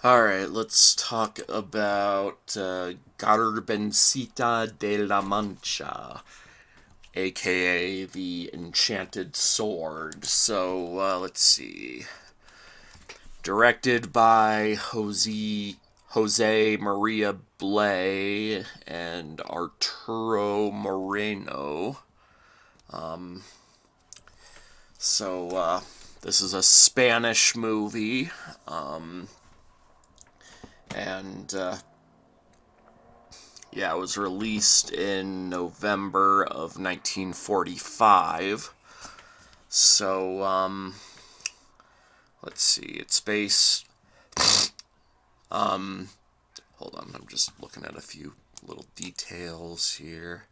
Alright, let's talk about Garbencita de la Mancha, aka the Enchanted Sword. Let's see. Directed by Jose Maria Blay and Arturo Moreno. This is a Spanish movie, and yeah, it was released in November of 1945. So, let's see. It's based. Hold on, I'm just looking at a few little details here.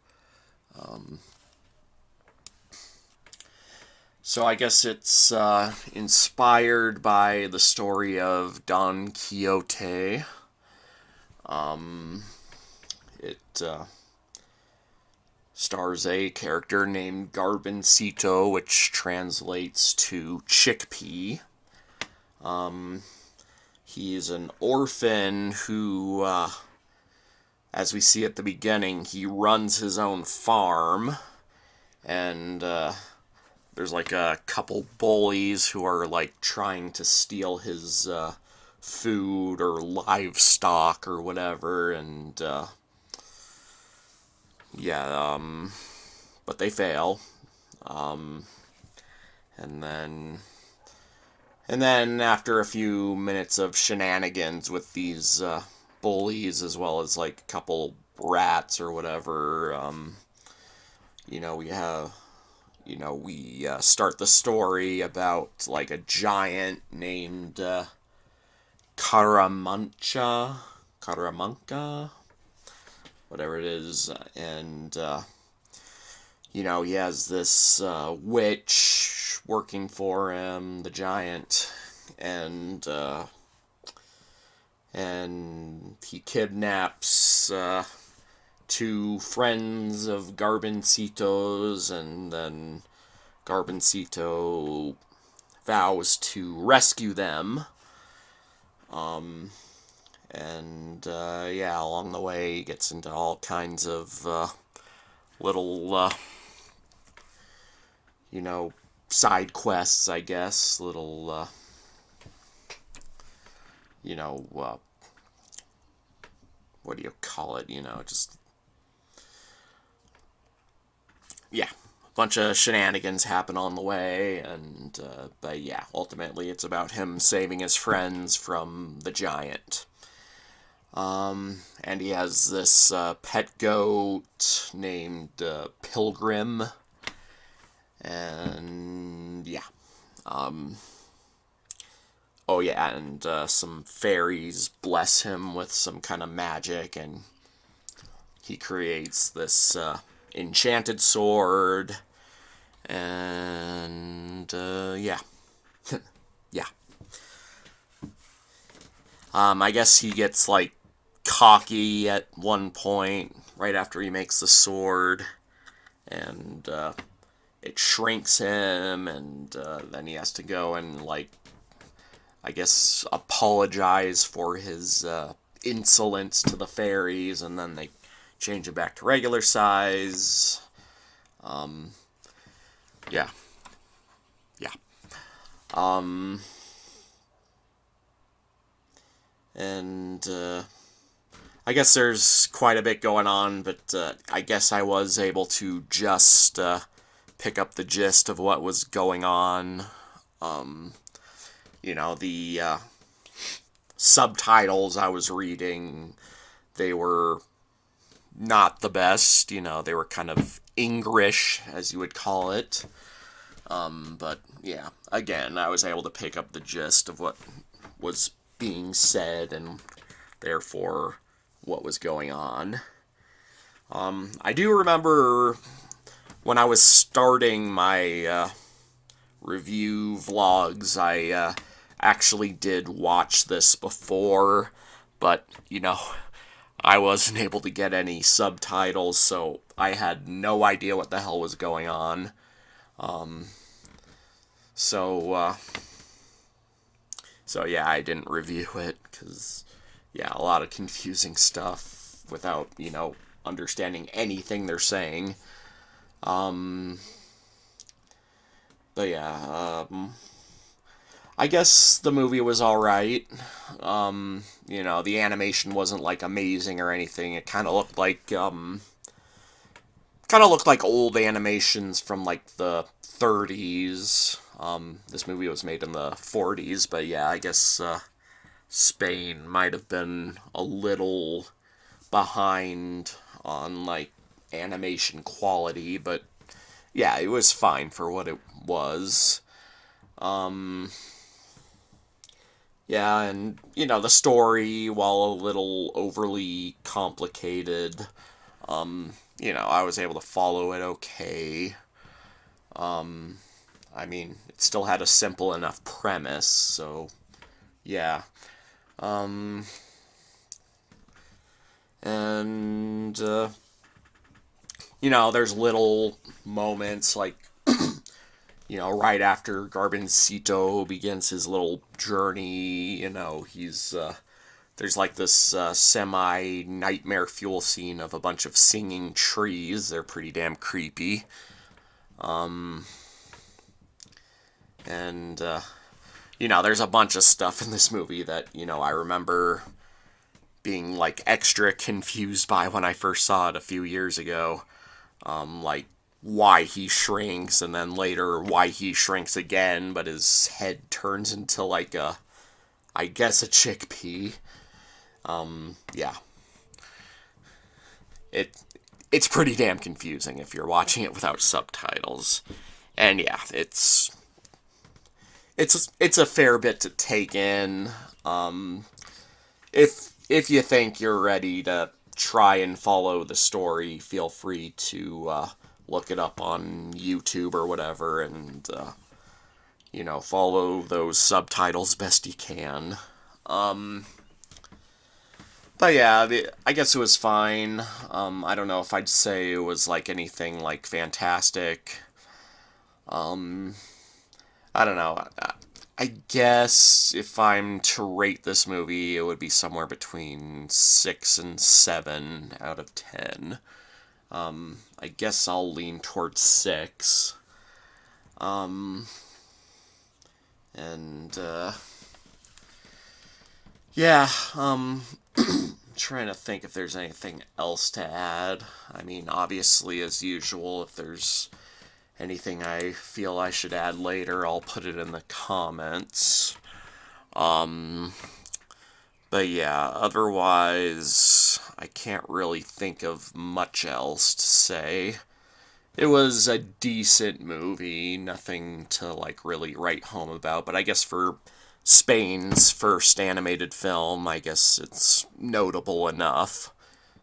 So I guess it's inspired by the story of Don Quixote. It stars a character named Garbencito, which translates to chickpea. He's an orphan who, as we see at the beginning, he runs his own farm, and there's like a couple bullies who are like trying to steal his food or livestock or whatever, and yeah, but they fail. Um, and then after a few minutes of shenanigans with these bullies, as well as like a couple rats or whatever, we have we start the story about like a giant named Caramancha, Caramanca, whatever it is, and he has this witch working for him, the giant, and he kidnaps two friends of Garbencito's, and then Garbencito vows to rescue them. Yeah, along the way, he gets into all kinds of little, side quests, I guess. Little, what do you call it? Just, yeah, a bunch of shenanigans happen on the way, and, but yeah, ultimately it's about him saving his friends from the giant. And he has this pet goat named Pilgrim, and yeah. Oh yeah, and some fairies bless him with some kind of magic, and he creates this enchanted sword, and yeah, yeah. I guess he gets like cocky at one point right after he makes the sword, and it shrinks him, and then he has to go and like I guess apologize for his insolence to the fairies, and then they change it back to regular size. Um, yeah, yeah. Um, and I guess there's quite a bit going on, but I guess I was able to just pick up the gist of what was going on. Um, the subtitles I was reading, they were not the best. They were kind of English, as you would call it. But yeah, again, I was able to pick up the gist of what was being said and therefore what was going on. I do remember when I was starting my review vlogs, I actually did watch this before, but, I wasn't able to get any subtitles, so I had no idea what the hell was going on. Um, so, So yeah, I didn't review it because yeah, a lot of confusing stuff without understanding anything they're saying. Um, but yeah, I guess the movie was all right. The animation wasn't like amazing or anything. It kind of looked like old animations from like the 30s. This movie was made in the 40s, but yeah, I guess Spain might have been a little behind on like animation quality, but yeah, it was fine for what it was. Um, yeah, and the story, while a little overly complicated, I was able to follow it okay. I mean, it still had a simple enough premise, so yeah. Um, and there's little moments like right after Garbancito begins his little journey, he's there's like this semi nightmare fuel scene of a bunch of singing trees. They're pretty damn creepy. And there's a bunch of stuff in this movie that I remember being like extra confused by when I first saw it a few years ago. Like why he shrinks, and then later why he shrinks again, but his head turns into like I guess a chickpea. Yeah, it it's pretty damn confusing if you're watching it without subtitles. And yeah, it's a fair bit to take in. If you think you're ready to try and follow the story, feel free to look it up on YouTube or whatever, and follow those subtitles best you can. Um, but yeah, I guess it was fine. I don't know if I'd say it was like anything like fantastic. Um, I don't know. I guess if I'm to rate this movie, it would be somewhere between 6 and 7 out of 10. I guess I'll lean towards 6. Um, and, yeah, trying to think if there's anything else to add. I mean, obviously, as usual, if there's anything I feel I should add later, I'll put it in the comments. Um, but yeah, otherwise, I can't really think of much else to say. It was a decent movie, nothing to like really write home about, but I guess for Spain's first animated film, I guess it's notable enough.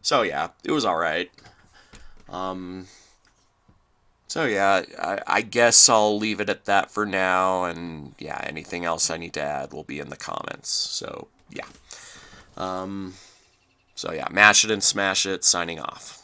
So yeah, it was alright. Um, so yeah, I guess I'll leave it at that for now, and yeah, anything else I need to add will be in the comments. So yeah. Um, so yeah, mash it and smash it, signing off.